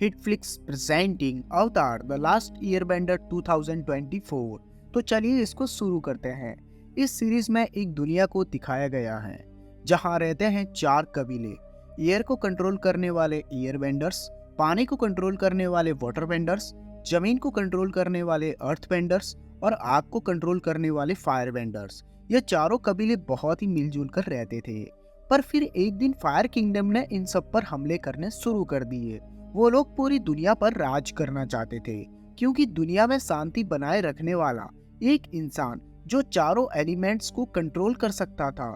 हिटफ्लिक्स presenting अवतार the last ईयरबेंडर 2024। तो चलिए इसको शुरू करते हैं। इस सीरीज में एक दुनिया को दिखाया गया है जहां रहते हैं चार कबीले। एयर को कंट्रोल करने वाले ईयरबेंडर्स, पानी को कंट्रोल करने वाले वाटर बेंडर्स, जमीन को कंट्रोल करने वाले अर्थ बेंडर्स और आग को कंट्रोल करने वाले फायर बेंडर्स। ये चारों कबीले बहुत ही मिलजुल कर रहते थे। पर फिर एक दिन फायर किंगडम ने इन सब पर हमले करने शुरू कर दिए। वो लोग पूरी दुनिया पर राज करना चाहते थे, क्योंकि दुनिया में शांति बनाए रखने वाला एक इंसान जो चारों एलिमेंट्स को कंट्रोल कर सकता था,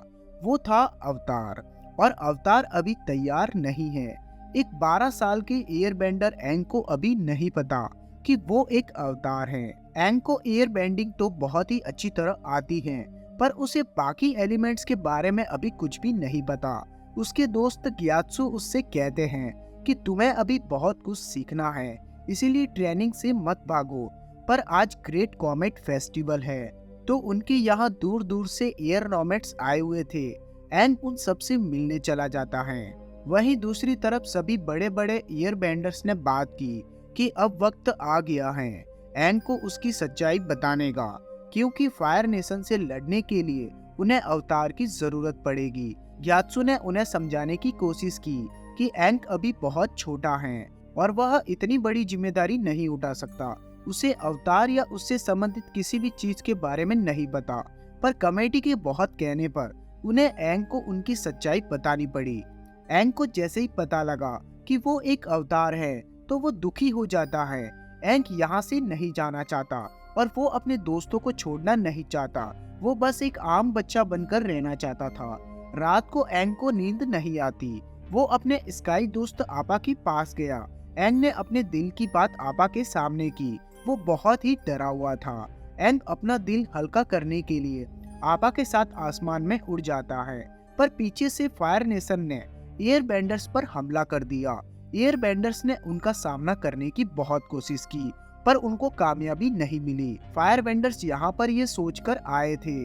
वो था अवतार। और अवतार अभी तैयार नहीं है। एक 12 साल के एयरबेंडर एंग को अभी नहीं पता कि वो एक अवतार है। एंग को एयर बेंडिंग तो बहुत ही अच्छी तरह आती है, पर उसे बाकी एलिमेंट्स के बारे में अभी कुछ भी नहीं पता। उसके दोस्त ग्यात्सु उससे कहते हैं कि तुम्हें अभी बहुत कुछ सीखना है, इसीलिए ट्रेनिंग से मत भागो। पर आज ग्रेट कॉमेट फेस्टिवल है, तो उनके यहाँ दूर दूर से एयर नॉमेट्स आए हुए थे। एंग उन सबसे मिलने चला जाता है। वहीं दूसरी तरफ सभी बड़े बड़े एयर बेंडर्स ने बात की कि अब वक्त आ गया है एंग को उसकी सच्चाई बताने का, क्योंकि फायर नेशन से लड़ने के लिए उन्हें अवतार की जरूरत पड़ेगी। ग्यात्सु ने उन्हें समझाने की कोशिश की कि एंग अभी बहुत छोटा है और वह इतनी बड़ी जिम्मेदारी नहीं उठा सकता। उसे अवतार या उससे संबंधित किसी भी चीज के बारे में नहीं पता। पर कमेटी के बहुत कहने पर उन्हें एंग को उनकी सच्चाई बतानी पड़ी। एंग को जैसे ही पता लगा कि वो एक अवतार है, तो वो दुखी हो जाता है। एंग यहाँ से नहीं जाना चाहता और वो अपने दोस्तों को छोड़ना नहीं चाहता। वो बस एक आम बच्चा बनकर रहना चाहता था। रात को एंग को नींद नहीं आती। वो अपने स्काई दोस्त आपा के पास गया। एंग ने अपने दिल की बात आपा के सामने की। वो बहुत ही डरा हुआ था। एंग अपना दिल हल्का करने के लिए आपा के साथ आसमान में उड़ जाता है, पर पीछे से फायर नेशन ने एयर बेंडर्स पर हमला कर दिया। एयर बेंडर्स ने उनका सामना करने की बहुत कोशिश की, पर उनको कामयाबी नहीं मिली। फायर बेंडर्स यहाँ पर ये सोचकर आए थे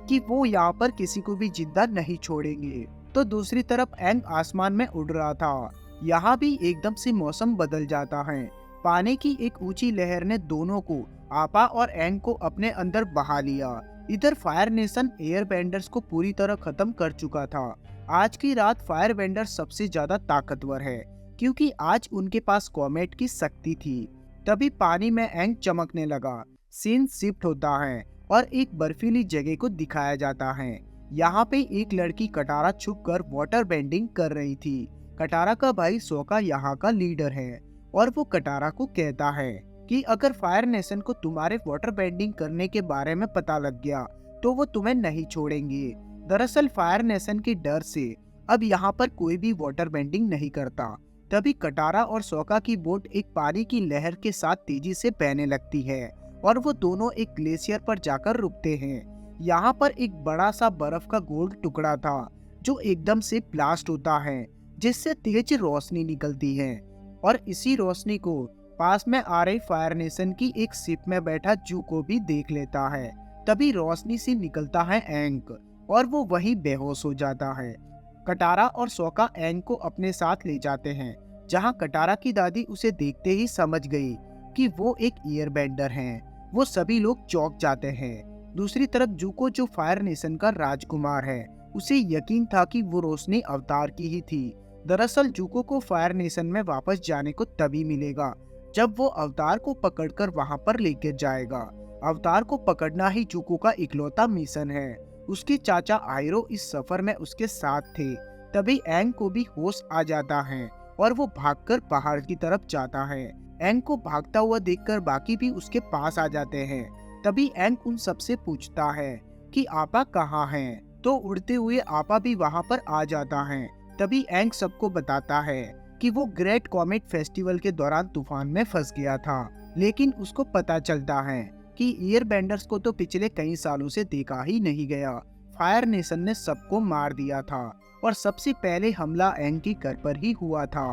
कि वो यहाँ पर किसी को भी जिंदा नहीं छोड़ेंगे। तो दूसरी तरफ एंग आसमान में उड़ रहा था। यहाँ भी एकदम से मौसम बदल जाता है। पानी की एक ऊंची लहर ने दोनों को, आपा और एंग को, अपने अंदर बहा लिया। इधर फायर नेशन एयर बेंडर्स को पूरी तरह खत्म कर चुका था। आज की रात फायर बेंडर सबसे ज्यादा ताकतवर है, क्योंकि आज उनके पास कॉमेट की शक्ति थी। तभी पानी में एंग चमकने लगा। सीन शिफ्ट होता है और एक बर्फीली जगह को दिखाया जाता है। यहाँ पे एक लड़की कटारा छुपकर वाटर बेंडिंग कर रही थी। कटारा का भाई सोका यहाँ का लीडर है और वो कटारा को कहता है कि अगर फायर नेशन को तुम्हारे वाटर बेंडिंग करने के बारे में पता लग गया तो वो तुम्हें नहीं छोड़ेंगे। दरअसल फायर नेशन के डर से अब यहाँ पर कोई भी वाटर बेंडिंग नहीं करता। तभी कटारा और सोका की बोट एक पानी की लहर के साथ तेजी से बहने लगती है और वो दोनों एक ग्लेशियर पर जाकर रुकते हैं। यहाँ पर एक बड़ा सा बर्फ का गोल टुकड़ा था जो एकदम से ब्लास्ट होता है, जिससे तेज रोशनी निकलती है। और इसी रोशनी को पास में आ रही फायर नेशन की एक शिप में बैठा जूको भी देख लेता है। तभी रोशनी से निकलता है एंग और वो वहीं बेहोश हो जाता है। कटारा और सोका एंग को अपने साथ ले जाते हैं, जहां कटारा की दादी उसे देखते ही समझ गई कि वो एक एयर बेंडर हैं। वो सभी लोग चौंक जाते हैं। दूसरी तरफ जूको, जो फायर नेशन का राजकुमार है, उसे यकीन था कि वो रोशनी अवतार की ही थी। दरअसल जूको को फायर नेशन में वापस जाने को तभी मिलेगा जब वो अवतार को पकड़कर वहां पर लेकर जाएगा। अवतार को पकड़ना ही जूको का इकलौता मिशन है। उसके चाचा आयरो इस सफर में उसके साथ थे। तभी एंग को भी होश आ जाता है और वो भागकर पहाड़ की तरफ जाता है। एंग को भागता हुआ देखकर बाकी भी उसके पास आ जाते हैं। तभी एंग उन सबसे पूछता है कि आपा कहाँ हैं? तो उड़ते हुए आपा भी वहाँ पर आ जाता है। तभी एंग सबको बताता है कि वो ग्रेट कॉमेट फेस्टिवल के दौरान तूफान में फंस गया था, लेकिन उसको पता चलता है कि एयर बेंडर्स को तो पिछले कई सालों से देखा ही नहीं गया। फायर नेशन ने सबको मार दिया था और सबसे पहले हमला एंग की घर पर ही हुआ था।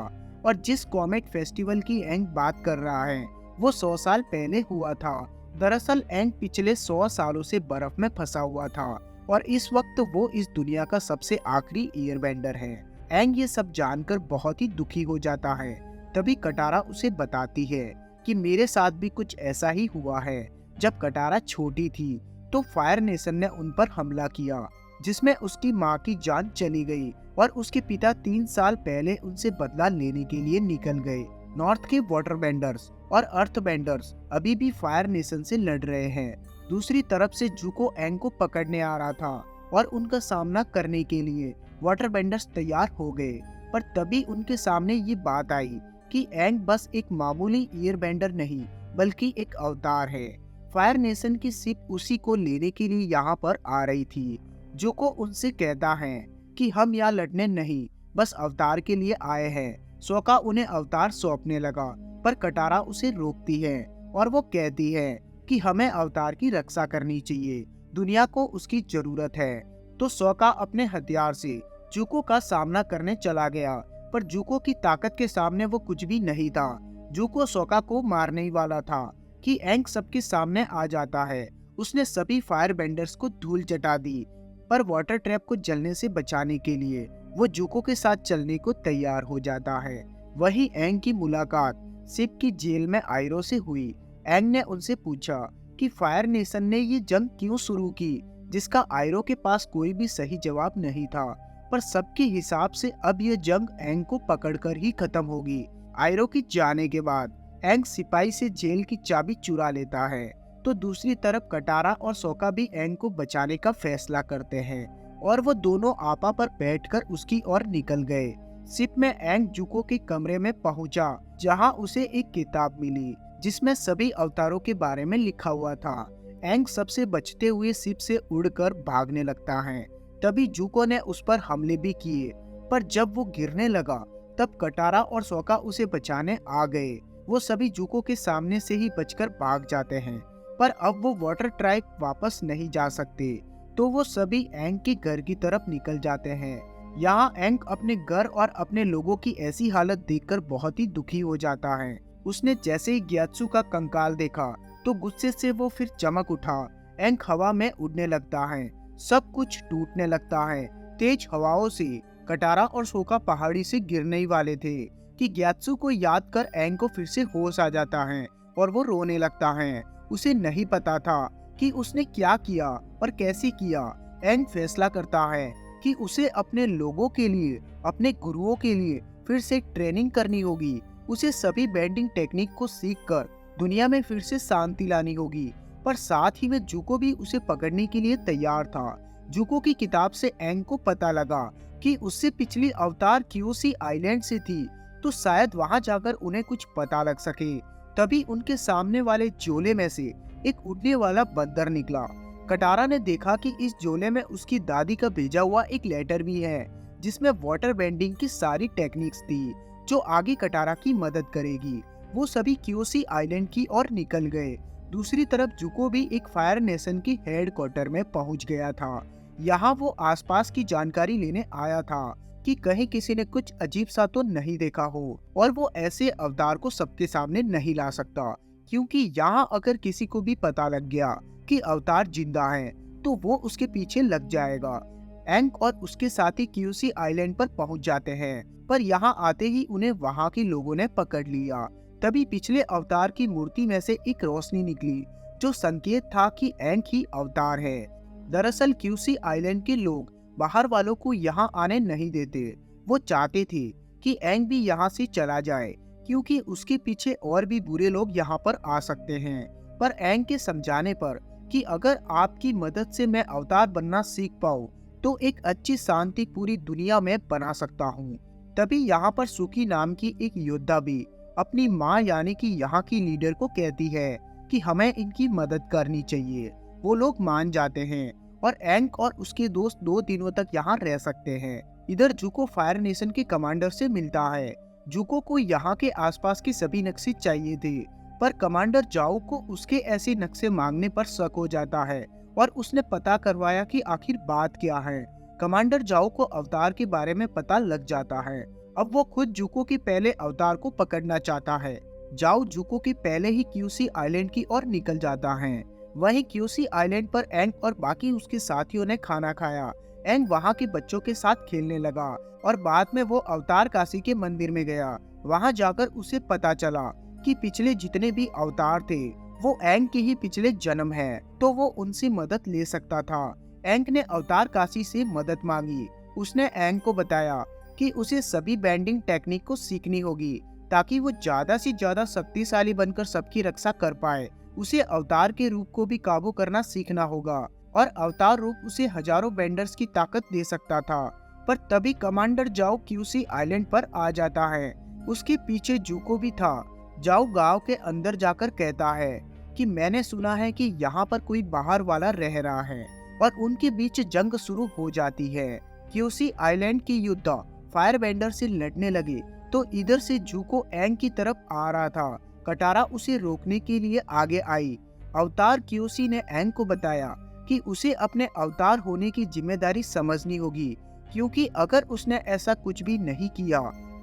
और जिस कॉमेट फेस्टिवल की एंग बात कर रहा है वो 100 साल पहले हुआ था। दरअसल एंग पिछले 100 सालों से बर्फ में फंसा हुआ था और इस वक्त वो इस दुनिया का सबसे आखिरी एयर बेंडर है। एंग ये सब जानकर बहुत ही दुखी हो जाता है। तभी कटारा उसे बताती है कि मेरे साथ भी कुछ ऐसा ही हुआ है। जब कटारा छोटी थी तो फायर नेशन ने उन पर हमला किया, जिसमें उसकी माँ की जान चली गई और उसके पिता 3 साल पहले उनसे बदला लेने के लिए निकल गए। नॉर्थ के वाटर बेंडर्स और अर्थ बेंडर्स अभी भी फायर नेशन से लड़ रहे हैं। दूसरी तरफ से जुको एंग को पकड़ने आ रहा था और उनका सामना करने के लिए वाटर बेंडर्स तैयार हो गए। पर तभी उनके सामने ये बात आई कि एंग बस एक मामूली ईयर बेंडर नहीं बल्कि एक अवतार है। फायर नेशन की शिप उसी को लेने के लिए यहाँ पर आ रही थी। जुको उनसे कहता है कि हम यहाँ लड़ने नहीं, बस अवतार के लिए आए हैं। सोका उन्हें अवतार सौंपने लगा, पर कटारा उसे रोकती है और वो कहती है कि हमें अवतार की रक्षा करनी चाहिए, दुनिया को उसकी जरूरत है। तो सोका अपने हथियार से जुको का सामना करने चला गया, पर जुको की ताकत के सामने वो कुछ भी नहीं था। जुको सोका को मारने ही वाला था कि एंग सबके सामने आ जाता है। उसने सभी फायर बेंडर्स को धूल चटा दी, पर वाटर ट्रैप को जलने से बचाने के लिए वो जुको के साथ चलने को तैयार हो जाता है। वही एंग की मुलाकात शिप की जेल में आयरो से हुई। एंग ने उनसे पूछा कि फायर नेशन ने ये जंग क्यों शुरू की, जिसका आयरो के पास कोई भी सही जवाब नहीं था। पर सबके हिसाब से अब ये जंग एंग को पकड़कर ही खत्म होगी। आयरो की जाने के बाद एंग सिपाही से जेल की चाबी चुरा लेता है, तो दूसरी तरफ कटारा और सोका भी एंग को बचाने का फैसला करते हैं और वो दोनों आपा पर बैठकर उसकी ओर निकल गए। शिप में एंग जुको के कमरे में पहुंचा, जहां उसे एक किताब मिली जिसमें सभी अवतारों के बारे में लिखा हुआ था। एंग सबसे बचते हुए शिप से उड़कर भागने लगता है। तभी जुको ने उस पर हमले भी किए, पर जब वो गिरने लगा तब कटारा और सोका उसे बचाने आ गए। वो सभी जुको के सामने से ही बचकर भाग जाते हैं, पर अब वो वाटर ट्राइब वापस नहीं जा सकते, तो वो सभी एंग के घर की तरफ निकल जाते हैं। यहाँ एंग अपने घर और अपने लोगों की ऐसी हालत देखकर बहुत ही दुखी हो जाता है। उसने जैसे ही ग्यात्सु का कंकाल देखा तो गुस्से से वो फिर चमक उठा। एंग हवा में उड़ने लगता है, सब कुछ टूटने लगता है। तेज हवाओं से कटारा और सोका पहाड़ी से गिरने ही वाले थे कि ग्यात्सु को याद कर एंग को फिर से होश आ जाता है और वो रोने लगता है। उसे नहीं पता था कि उसने क्या किया और कैसे किया। एंग फैसला करता है कि उसे अपने लोगों के लिए, अपने गुरुओं के लिए फिर से ट्रेनिंग करनी होगी। उसे सभी बेंडिंग टेक्निक को सीखकर दुनिया में फिर से शांति लानी होगी। पर साथ ही में जुको भी उसे पकड़ने के लिए तैयार था। जुको की किताब से एंग को पता लगा कि उससे पिछली अवतार क्यूसी आइलैंड से थी, तो शायद वहां जाकर उन्हें कुछ पता लग सके। तभी उनके सामने वाले झोले में से एक उड़ने वाला बंदर निकला। कटारा ने देखा कि इस झोले में उसकी दादी का भेजा हुआ एक लेटर भी है, जिसमें वाटर बेंडिंग की सारी टेक्निक्स थी, जो आगे कटारा की मदद करेगी। वो सभी क्यूसी आइलैंड की ओर निकल गए। दूसरी तरफ जुको भी एक फायर नेशन की हेडक्वार्टर में पहुंच गया था। यहाँ वो आसपास की जानकारी लेने आया था कि कहीं किसी ने कुछ अजीब सा तो नहीं देखा हो, और वो ऐसे अवतार को सबके सामने नहीं ला सकता, क्योंकि यहाँ अगर किसी को भी पता लग गया कि अवतार जिंदा है तो वो उसके पीछे लग जाएगा। एंग और उसके साथी क्यूसी आइलैंड पर पहुंच जाते हैं, पर यहाँ आते ही उन्हें वहाँ के लोगों ने पकड़ लिया। तभी पिछले अवतार की मूर्ति में से एक रोशनी निकली, जो संकेत था कि एंग ही अवतार है। दरअसल क्यूसी आइलैंड के लोग बाहर वालों को यहाँ आने नहीं देते। वो चाहते थे कि एंग भी यहाँ से चला जाए, क्योंकि उसके पीछे और भी बुरे लोग यहाँ पर आ सकते हैं। पर एंग के समझाने पर कि अगर आपकी मदद से मैं अवतार बनना सीख पाऊँ तो एक अच्छी शांति पूरी दुनिया में बना सकता हूँ। तभी यहाँ पर सुकी नाम की एक योद्धा भी अपनी माँ यानी कि यहाँ की लीडर को कहती है कि हमें इनकी मदद करनी चाहिए। वो लोग मान जाते हैं और एंग और उसके दोस्त 2 दिनों तक यहाँ रह सकते हैं। इधर जुको फायर नेशन के कमांडर से मिलता है। जुको को यहाँ के आसपास के सभी नक्शे चाहिए थे, पर कमांडर जाओ को उसके ऐसे नक्शे मांगने पर शक हो जाता है और उसने पता करवाया कि आखिर बात क्या है। कमांडर जाओ को अवतार के बारे में पता लग जाता है। अब वो खुद जुको के पहले अवतार को पकड़ना चाहता है। जाओ जुको के पहले ही क्यूसी आइलैंड की ओर निकल जाता है। वहीं क्यूसी आइलैंड पर एंग और बाकी उसके साथियों ने खाना खाया। एंग वहां के बच्चों के साथ खेलने लगा और बाद में वो अवतार काशी के मंदिर में गया, वहां जाकर उसे पता चला कि पिछले जितने भी अवतार थे वो एंग के ही पिछले जन्म है, तो वो उनसे मदद ले सकता था। एंग ने अवतार काशी से मदद मांगी। उसने एंग को बताया कि उसे सभी बेंडिंग टेक्निक को सीखनी होगी ताकि वो ज्यादा से ज्यादा शक्तिशाली बनकर सबकी रक्षा कर पाए। उसे अवतार के रूप को भी काबू करना सीखना होगा और अवतार रूप उसे हजारों बेंडर्स की ताकत दे सकता था। पर तभी कमांडर जाओ क्यूसी आइलैंड पर आ जाता है। उसके पीछे जूको भी था। जाओ गांव के अंदर जाकर कहता है कि मैंने सुना है कि यहाँ पर कोई बाहर वाला रह रहा है, और उनके बीच जंग शुरू हो जाती है। क्यूसी आइलैंड की युद्ध फायर बेंडर से लड़ने लगे तो इधर से जूको एंग की तरफ आ रहा था। कटारा उसे रोकने के लिए आगे आई। अवतार क्यूसी ने एंग को बताया कि उसे अपने अवतार होने की जिम्मेदारी समझनी होगी, क्योंकि अगर उसने ऐसा कुछ भी नहीं किया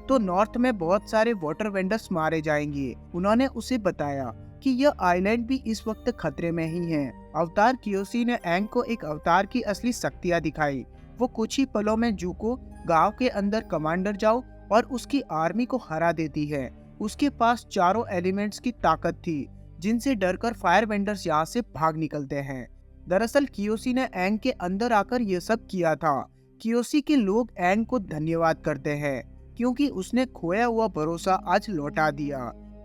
तो नॉर्थ में बहुत सारे वाटर वेंडर्स मारे जाएंगे। उन्होंने उसे बताया कि यह आइलैंड भी इस वक्त खतरे में ही है। अवतार क्यूसी ने एंग को एक अवतार की असली शक्तियां दिखाई। वो कुछ ही पलों में जूको गांव के अंदर कमांडर जाओ और उसकी आर्मी को हरा देती है। उसके पास चारों एलिमेंट्स की ताकत थी, जिनसे डरकर फायर बेंडर्स यहाँ से भाग निकलते हैं। दरअसल कियोसी ने एंग के अंदर आकर ये सब किया था। कियोसी के लोग एंग को धन्यवाद करते हैं क्योंकि उसने खोया हुआ भरोसा आज लौटा दिया।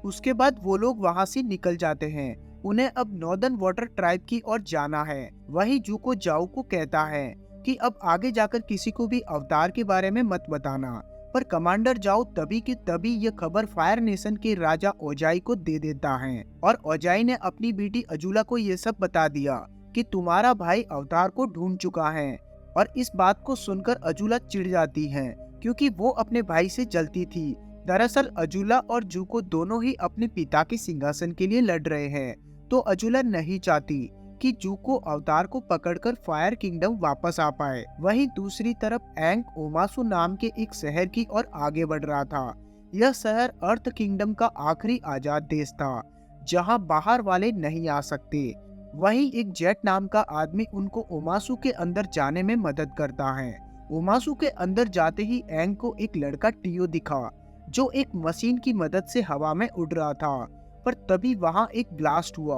उसके बाद वो लोग वहाँ से निकल जाते हैं। उन्हें अब नॉर्दर्न वाटर ट्राइब की ओर जाना है। वही जूको जाओ को कहता है कि अब आगे जाकर किसी को भी अवतार के बारे में मत बताना। पर कमांडर जाओ तभी की तभी ये खबर फायर नेशन के राजा ओजाई को दे देता है, और ओजाई ने अपनी बेटी अजूला को ये सब बता दिया कि तुम्हारा भाई अवतार को ढूंढ चुका है। और इस बात को सुनकर अजूला चिढ़ जाती है क्योंकि वो अपने भाई से जलती थी। दरअसल अजूला और जूको दोनों ही अपने पिता के सिंहासन के लिए लड़ रहे हैं, तो अजूला नहीं चाहती कि जूको अवतार को पकड़कर फायर किंगडम वापस आ पाए। वहीं दूसरी तरफ एंग ओमासु नाम के एक शहर की ओर आगे बढ़ रहा था। यह शहर अर्थ किंगडम का आखिरी आजाद देश था जहां बाहर वाले नहीं आ सकते। वहीं एक जेट नाम का आदमी उनको ओमासु के अंदर जाने में मदद करता है। ओमासु के अंदर जाते ही एंग को एक लड़का टियो दिखा जो एक मशीन की मदद से हवा में उड़ रहा था। पर तभी वहां एक ब्लास्ट हुआ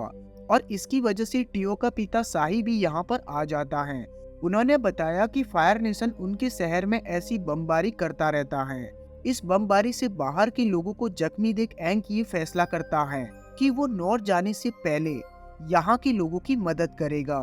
और इसकी वजह से टियो का पिता साही भी यहाँ पर आ जाता है। उन्होंने बताया कि फायर नेशन उनके शहर में ऐसी बमबारी करता रहता है। इस बमबारी से बाहर के लोगों को जख्मी देख एंग ये फैसला करता है कि वो नॉर्थ जाने से पहले यहाँ के लोगों की मदद करेगा।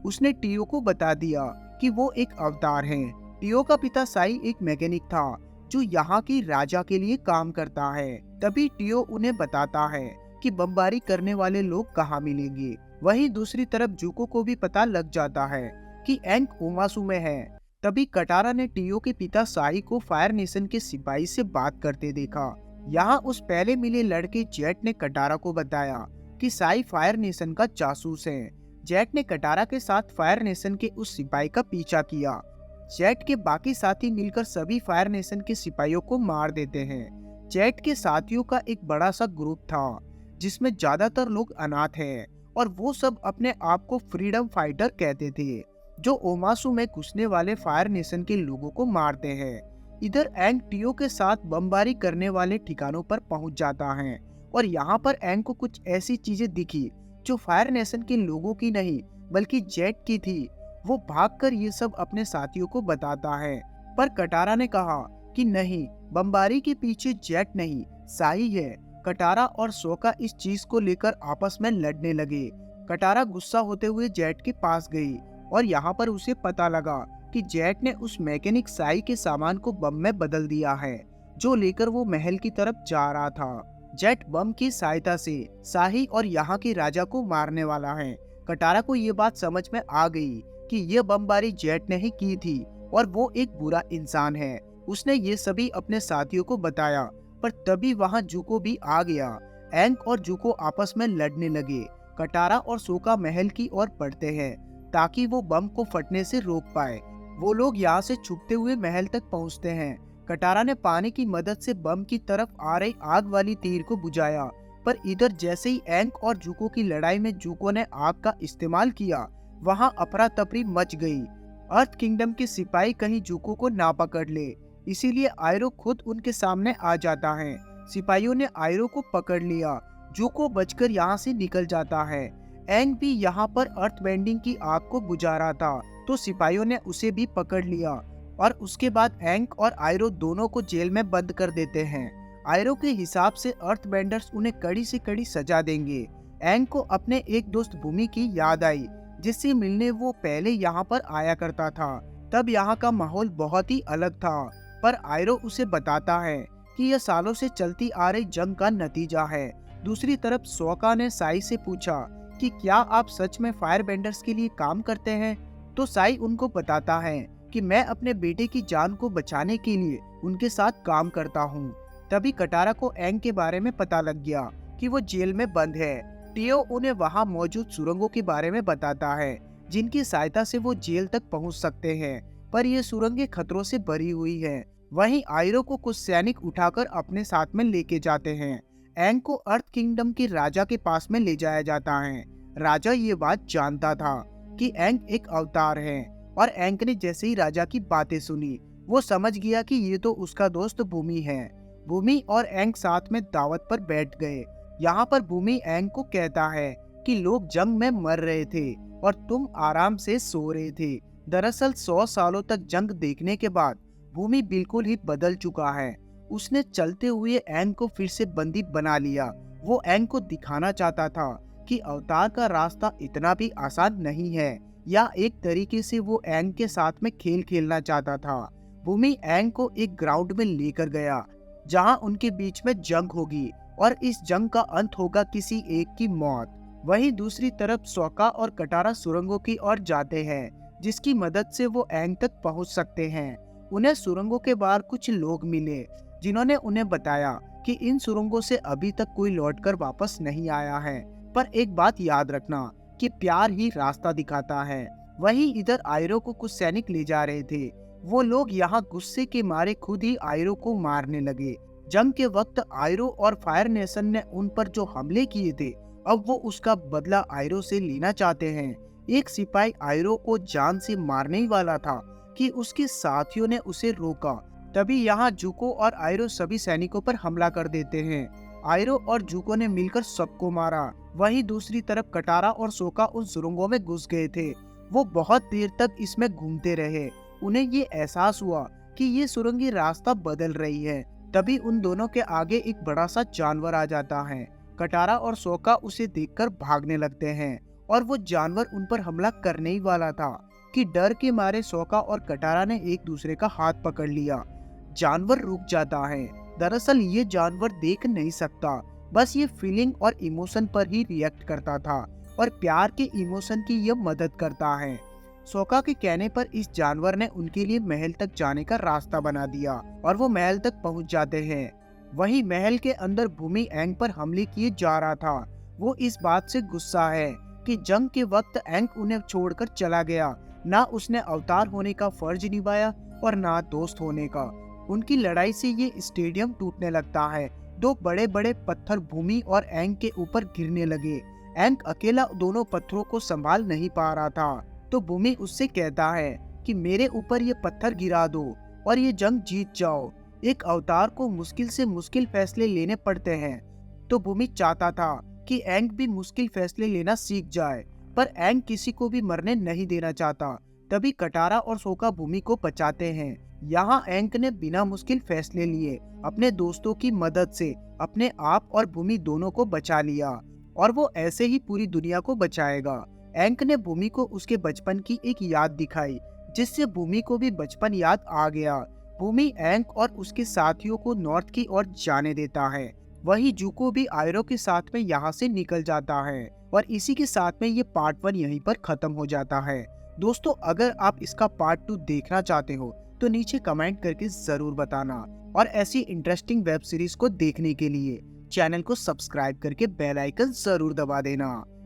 उसने टियो को बता दिया कि वो एक अवतार है। टियो का पिता साई एक मैकेनिक था जो यहाँ के राजा के लिए काम करता है। तभी टियो उन्हें बताता है कि बमबारी करने वाले लोग कहाँ मिलेंगे। वहीं दूसरी तरफ जूको को भी पता लग जाता है कि एंग ओमासु में है। तभी कटारा ने टियो के पिता साई को फायर नेशन के सिपाही से बात करते देखा। यहाँ उस पहले मिले लड़के जेट ने कटारा को बताया कि साई फायर नेशन का जासूस है। जेट ने कटारा के साथ फायर नेशन के उस सिपाही का पीछा किया। जेट के बाकी साथी मिलकर सभी फायर नेशन के सिपाहियों को मार देते हैं। जेट के साथियों का एक बड़ा सा ग्रुप था जिसमें ज्यादातर लोग अनाथ हैं और वो सब अपने आप को फ्रीडम फाइटर कहते थे जो ओमासु में घुसने वाले फायर नेशन के लोगों को मारते हैं। इधर एंग टियो के साथ बमबारी करने वाले ठिकानों पर पहुंच जाता है और यहाँ पर एंग को कुछ ऐसी चीजें दिखी जो फायर नेशन के लोगों की नहीं बल्कि जेट की थी। वो भागकर ये सब अपने साथियों को बताता है, पर कटारा ने कहा कि नहीं, बमबारी के पीछे जेट नहीं साई है। कटारा और सोका इस चीज को लेकर आपस में लड़ने लगे। कटारा गुस्सा होते हुए जेट के पास गई और यहाँ पर उसे पता लगा कि जेट ने उस मैकेनिक साई के सामान को बम में बदल दिया है जो लेकर वो महल की तरफ जा रहा था। जेट बम की सहायता से साही और यहाँ के राजा को मारने वाला है। कटारा को ये बात समझ में आ गई कि यह बमबारी जेट ने ही की थी और वो एक बुरा इंसान है। उसने ये सभी अपने साथियों को बताया, पर तभी वहाँ जूको भी आ गया। एंग और जूको आपस में लड़ने लगे। कटारा और सोका महल की ओर बढ़ते हैं ताकि वो बम को फटने से रोक पाए। वो लोग यहाँ से छुपते हुए महल तक पहुँचते हैं। कटारा ने पानी की मदद से बम की तरफ आ रही आग वाली तीर को बुझाया, पर इधर जैसे ही एंग और जूको की लड़ाई में जूको ने आग का इस्तेमाल किया, वहाँ अफरा तफरी मच गई। अर्थ किंगडम के सिपाही कहीं जूको को ना पकड़ ले, इसीलिए आयरो खुद उनके सामने आ जाता है। सिपाहियों ने आयरो को पकड़ लिया। जूको बचकर यहाँ से निकल जाता है। एंग भी यहाँ पर अर्थ बेंडिंग की आग को बुझा रहा था, तो सिपाहियों ने उसे भी पकड़ लिया और उसके बाद एंग और आयरो दोनों को जेल में बंद कर देते हैं। आयरो के हिसाब से अर्थ बेंडर्स उन्हें कड़ी से कड़ी सजा देंगे। एंग को अपने एक दोस्त भूमि की याद आई, जिससे मिलने वो पहले यहाँ पर आया करता था। तब यहाँ का माहौल बहुत ही अलग था, पर आयरो उसे बताता है कि यह सालों से चलती आ रही जंग का नतीजा है। दूसरी तरफ सोका ने साई से पूछा कि क्या आप सच में फायर बेंडर्स के लिए काम करते हैं, तो साई उनको बताता है कि मैं अपने बेटे की जान को बचाने के लिए उनके साथ काम करता हूँ। तभी कटारा को एंग के बारे में पता लग गया कि वो जेल में बंद है। टियो उन्हें वहाँ मौजूद सुरंगों के बारे में बताता है, जिनकी सहायता से वो जेल तक पहुँच सकते हैं, पर ये सुरंगें खतरों से भरी हुई है। वहीं आयरो को कुछ सैनिक उठाकर अपने साथ में लेके जाते हैं। एंग को अर्थ किंगडम के राजा के पास में ले जाया जाता है। राजा ये बात जानता था कि एंग एक अवतार है, और एंग ने जैसे ही राजा की बातें सुनी, वो समझ गया कि ये तो उसका दोस्त भूमि है। भूमि और एंग साथ में दावत पर बैठ गए। यहाँ पर भूमि एंग को कहता है कि लोग जंग में मर रहे थे और तुम आराम से सो रहे थे। दरअसल 100 सालों तक जंग देखने के बाद भूमि बिल्कुल ही बदल चुका है। उसने चलते हुए एंग को फिर से बंदी बना लिया। वो एंग को दिखाना चाहता था कि अवतार का रास्ता इतना भी आसान नहीं है, या एक तरीके से वो एंग के साथ में खेल खेलना चाहता था। भूमि एंग को एक ग्राउंड में लेकर गया, जहां उनके बीच में जंग होगी और इस जंग का अंत होगा किसी एक की मौत। वहीं दूसरी तरफ सोका और कटारा सुरंगों की ओर जाते हैं, जिसकी मदद से वो एंग तक पहुंच सकते हैं। उन्हें सुरंगों के बाहर कुछ लोग मिले, जिन्होंने उन्हें बताया कि इन सुरंगों से अभी तक कोई लौटकर वापस नहीं आया है, पर एक बात याद रखना कि प्यार ही रास्ता दिखाता है। वहीं इधर आयरो को कुछ सैनिक ले जा रहे थे। वो लोग यहाँ गुस्से के मारे खुद ही आयरो को मारने लगे। जंग के वक्त आयरो और फायर नेशन ने उन पर जो हमले किए थे, अब वो उसका बदला आयरो से लेना चाहते हैं। एक सिपाही आयरो को जान से मारने ही वाला था कि उसके साथियों ने उसे रोका। तभी यहाँ जूको और आयरो सभी सैनिकों पर हमला कर देते हैं। आयरो और जूको ने मिलकर सबको मारा। वहीं दूसरी तरफ कटारा और सोका उन सुरंगों में घुस गए थे। वो बहुत देर तक इसमें घूमते रहे। उन्हें ये एहसास हुआ कि ये सुरंगी रास्ता बदल रही है। तभी उन दोनों के आगे एक बड़ा सा जानवर आ जाता है। कटारा और सोका उसे देखकर भागने लगते हैं, और वो जानवर उन पर हमला करने ही वाला था कि डर के मारे सोका और कटारा ने एक दूसरे का हाथ पकड़ लिया। जानवर रुक जाता है। दरअसल ये जानवर देख नहीं सकता, बस ये फीलिंग और इमोशन पर ही रिएक्ट करता था, और प्यार के इमोशन की ये मदद करता है। सोका के कहने पर इस जानवर ने उनके लिए महल तक जाने का रास्ता बना दिया, और वो महल तक पहुंच जाते हैं। वहीं महल के अंदर भूमि एंग पर हमले किए जा रहा था। वो इस बात से गुस्सा है कि जंग के वक्त एंग उन्हें छोड़कर चला गया। ना उसने अवतार होने का फर्ज निभाया और ना दोस्त होने का। उनकी लड़ाई से ये स्टेडियम टूटने लगता है। दो बड़े बड़े पत्थर भूमि और एंग के ऊपर गिरने लगे। एंग अकेला दोनों पत्थरों को संभाल नहीं पा रहा था, तो भूमि उससे कहता है कि मेरे ऊपर ये पत्थर गिरा दो और ये जंग जीत जाओ। एक अवतार को मुश्किल से मुश्किल फैसले लेने पड़ते हैं, तो भूमि चाहता था कि एंग भी मुश्किल फैसले लेना सीख जाए, पर एंग किसी को भी मरने नहीं देना चाहता। तभी कटारा और सोका भूमि को बचाते हैं। यहाँ एंग ने बिना मुश्किल फैसले लिए अपने दोस्तों की मदद से अपने आप और भूमि दोनों को बचा लिया, और वो ऐसे ही पूरी दुनिया को बचाएगा। एंग ने भूमि को उसके बचपन की एक याद दिखाई, जिससे भूमि को भी बचपन याद आ गया। भूमि एंग और उसके साथियों को नॉर्थ की ओर जाने देता है। वही जूको भी आयरो के साथ में यहाँ से निकल जाता है, और इसी के साथ में ये पार्ट 1 यहीं पर खत्म हो जाता है। दोस्तों, अगर आप इसका पार्ट 2 देखना चाहते हो तो नीचे कमेंट करके जरूर बताना, और ऐसी इंटरेस्टिंग वेब सीरीज को देखने के लिए चैनल को सब्सक्राइब करके बेल आइकन जरूर दबा देना।